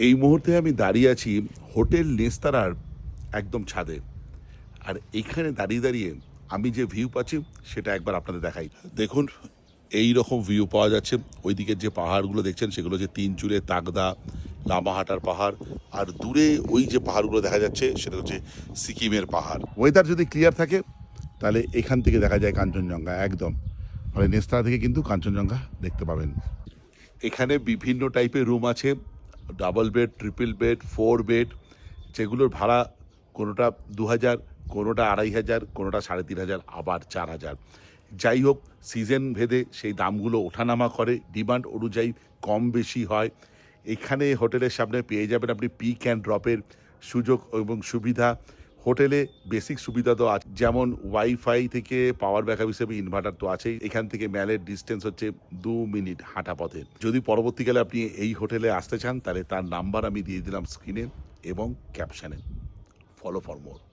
এই মুহূর্তে আমি দাঁড়িয়ে আছি হোটেল নেস্তারার একদম ছাদে। আর এইখানে দাঁড়িয়ে দাঁড়িয়ে আমি যে ভিউ পাচ্ছি সেটা একবার আপনাদের দেখাই। দেখুন, এই রকম ভিউ পাওয়া যাচ্ছে। ওইদিকের যে পাহাড়গুলো দেখছেন সেগুলো হচ্ছে তিনচুরে, তাগদা, লামাহাটার পাহাড়। আর দূরে ওই যে পাহাড়গুলো দেখা যাচ্ছে সেটা হচ্ছে সিকিমের পাহাড়। ওয়েদার যদি ক্লিয়ার থাকে তাহলে এখান থেকে দেখা যায় কাঞ্চনজঙ্ঘা একদম। মানে নেস্তারা থেকে কিন্তু কাঞ্চনজঙ্ঘা দেখতে পাবেন। এখানে বিভিন্ন টাইপের রুম আছে, double bed, triple bed, 4 bed, যেগুলোর ভাড়া কোনোটা 2,000, কোনোটা 2,500, কোনোটা 3,500, আবার 4,000। যাই হোক, সিজন ভেদে সেই দামগুলো ওঠানামা করে, ডিমান্ড অনুযায়ী কম বেশি হয়। এখানে হোটেলের সামনে পেয়ে যাবেন আপনি পিক অ্যান্ড ড্রপের সুযোগ এবং সুবিধা। হোটেলে বেসিক সুবিধা তো আছে, যেমন ওয়াইফাই থেকে পাওয়ার ব্যাকআপ হিসেবে ইনভার্টার তো আছেই। এখান থেকে ম্যালের ডিস্টেন্স হচ্ছে 2 মিনিট হাঁটা পথে। যদি পরবর্তীকালে আপনি এই হোটেলে আসতে চান তাহলে তার নাম্বার আমি দিয়ে দিলাম স্ক্রিনে এবং ক্যাপশনে। Follow for more.